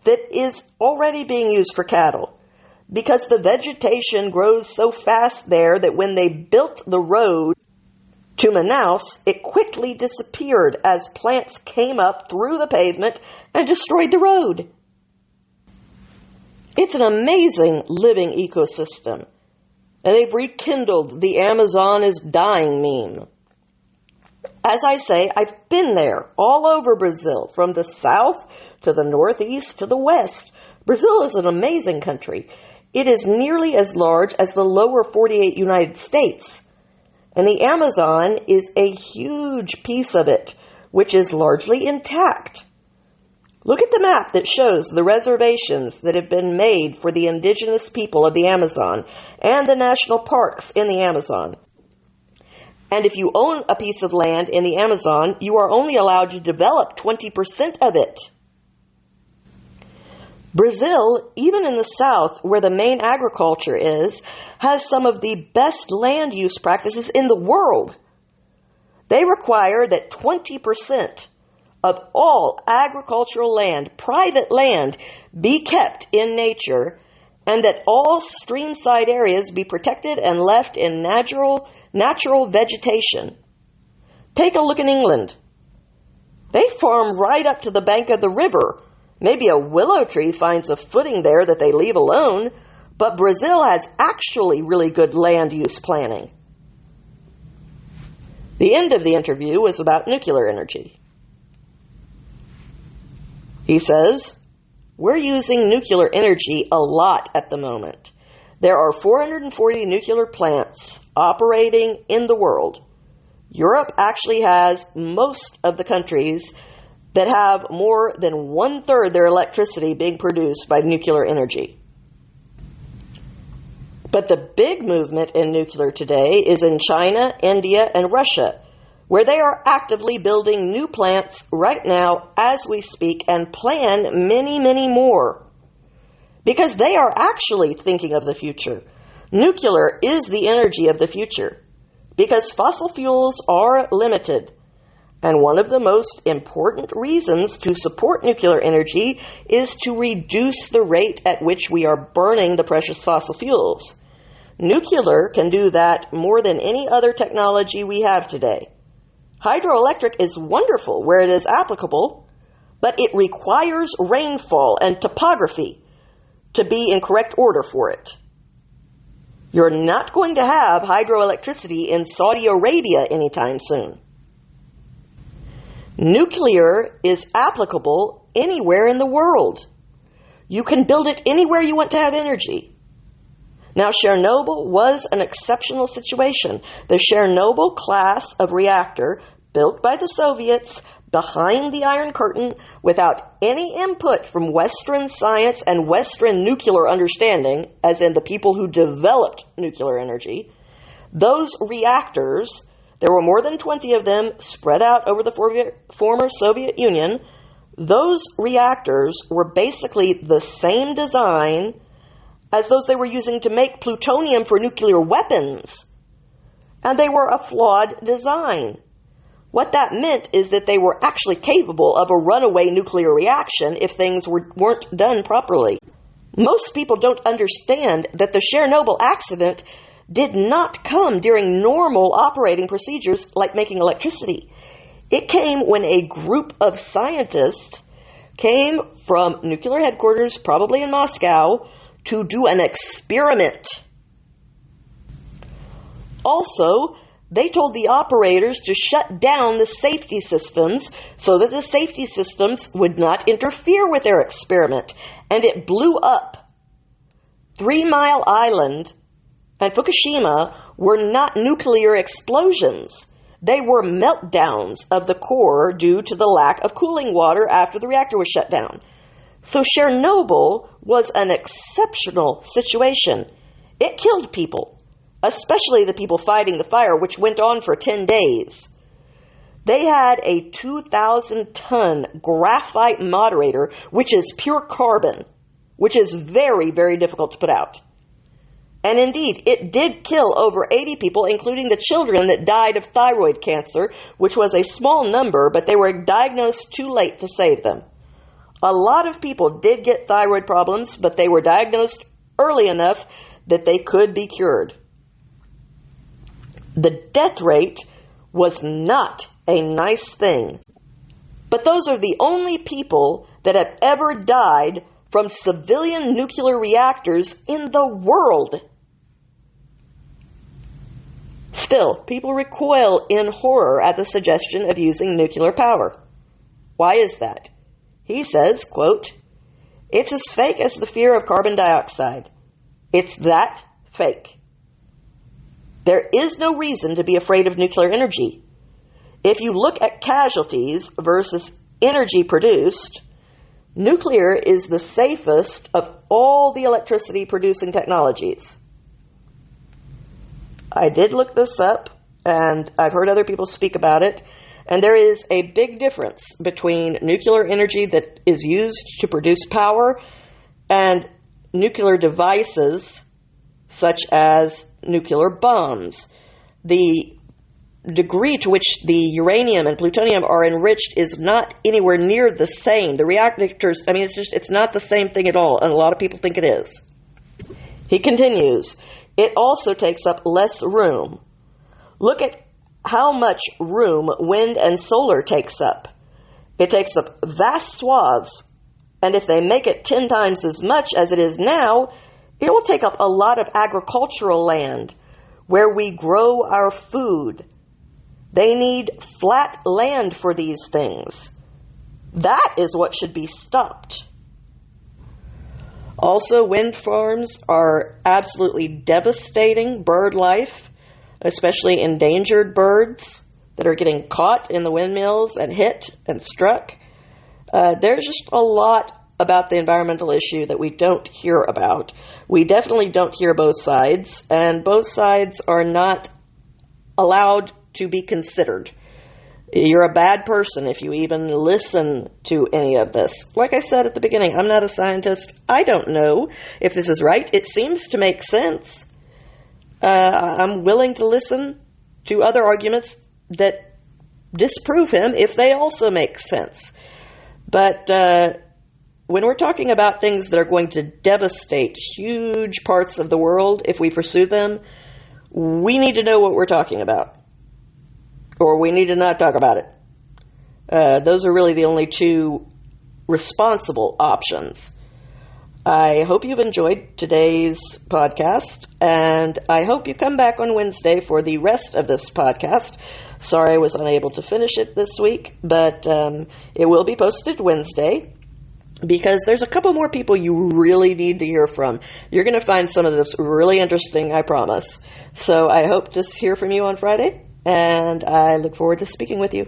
that is already being used for cattle, because the vegetation grows so fast there that when they built the road to Manaus, it quickly disappeared as plants came up through the pavement and destroyed the road. It's an amazing living ecosystem, and they've rekindled the Amazon is dying meme. As I say, I've been there all over Brazil, from the south to the northeast to the west. Brazil is an amazing country. It is nearly as large as the lower 48 United States. And the Amazon is a huge piece of it, which is largely intact. Look at the map that shows the reservations that have been made for the indigenous people of the Amazon and the national parks in the Amazon. And if you own a piece of land in the Amazon, you are only allowed to develop 20% of it. Brazil, even in the south, where the main agriculture is, has some of the best land use practices in the world. They require that 20% of all agricultural land, private land, be kept in nature, and that all streamside areas be protected and left in natural vegetation. Take a look in England. They farm right up to the bank of the river. Maybe a willow tree finds a footing there that they leave alone, but Brazil has actually really good land use planning. The end of the interview was about nuclear energy. He says, we're using nuclear energy a lot at the moment. There are 440 nuclear plants operating in the world. Europe actually has most of the countries that have more than 1/3 their electricity being produced by nuclear energy. But the big movement in nuclear today is in China, India, and Russia, where they are actively building new plants right now as we speak and plan many, many more. Because they are actually thinking of the future. Nuclear is the energy of the future. Because fossil fuels are limited. And one of the most important reasons to support nuclear energy is to reduce the rate at which we are burning the precious fossil fuels. Nuclear can do that more than any other technology we have today. Hydroelectric is wonderful where it is applicable, but it requires rainfall and topography to be in correct order for it. You're not going to have hydroelectricity in Saudi Arabia anytime soon. Nuclear is applicable anywhere in the world. You can build it anywhere you want to have energy. Now, Chernobyl was an exceptional situation. The Chernobyl class of reactor, built by the Soviets, behind the Iron Curtain without any input from Western science and Western nuclear understanding, as in the people who developed nuclear energy, those reactors, there were more than 20 of them spread out over the former Soviet Union, those reactors were basically the same design as those they were using to make plutonium for nuclear weapons. And they were a flawed design. What that meant is that they were actually capable of a runaway nuclear reaction if things weren't done properly. Most people don't understand that the Chernobyl accident did not come during normal operating procedures like making electricity. It came when a group of scientists came from nuclear headquarters, probably in Moscow, to do an experiment. Also, they told the operators to shut down the safety systems so that the safety systems would not interfere with their experiment. And it blew up. 3 Mile Island and Fukushima were not nuclear explosions. They were meltdowns of the core due to the lack of cooling water after the reactor was shut down. So Chernobyl was an exceptional situation. It killed people, especially the people fighting the fire, which went on for 10 days. They had a 2,000-ton graphite moderator, which is pure carbon, which is very, very difficult to put out. And indeed, it did kill over 80 people, including the children that died of thyroid cancer, which was a small number, but they were diagnosed too late to save them. A lot of people did get thyroid problems, but they were diagnosed early enough that they could be cured. The death rate was not a nice thing. But those are the only people that have ever died from civilian nuclear reactors in the world. Still, people recoil in horror at the suggestion of using nuclear power. Why is that? He says, quote, "It's as fake as the fear of carbon dioxide. It's that fake. There is no reason to be afraid of nuclear energy. If you look at casualties versus energy produced, nuclear is the safest of all the electricity producing technologies." I did look this up, and I've heard other people speak about it, and there is a big difference between nuclear energy that is used to produce power and nuclear devices such as nuclear bombs. The degree to which the uranium and plutonium are enriched is not anywhere near the same. The reactors, it's not the same thing at all, and a lot of people think it is. He continues, "It also takes up less room. Look at how much room wind and solar takes up. It takes up vast swaths, and if they make it 10 times as much as it is now, it will take up a lot of agricultural land where we grow our food. They need flat land for these things. That is what should be stopped." Also, wind farms are absolutely devastating bird life, especially endangered birds that are getting caught in the windmills and hit and struck. There's just a lot about the environmental issue that we don't hear about. We definitely don't hear both sides, and both sides are not allowed to be considered. You're a bad person if you even listen to any of this. Like I said at the beginning, I'm not a scientist. I don't know if this is right. It seems to make sense. I'm willing to listen to other arguments that disprove him if they also make sense. But when we're talking about things that are going to devastate huge parts of the world if we pursue them, we need to know what we're talking about. Or we need to not talk about it. Those are really the only two responsible options. I hope you've enjoyed today's podcast, and I hope you come back on Wednesday for the rest of this podcast. Sorry I was unable to finish it this week, but it will be posted Wednesday because there's a couple more people you really need to hear from. You're going to find some of this really interesting, I promise. So I hope to hear from you on Friday. And I look forward to speaking with you.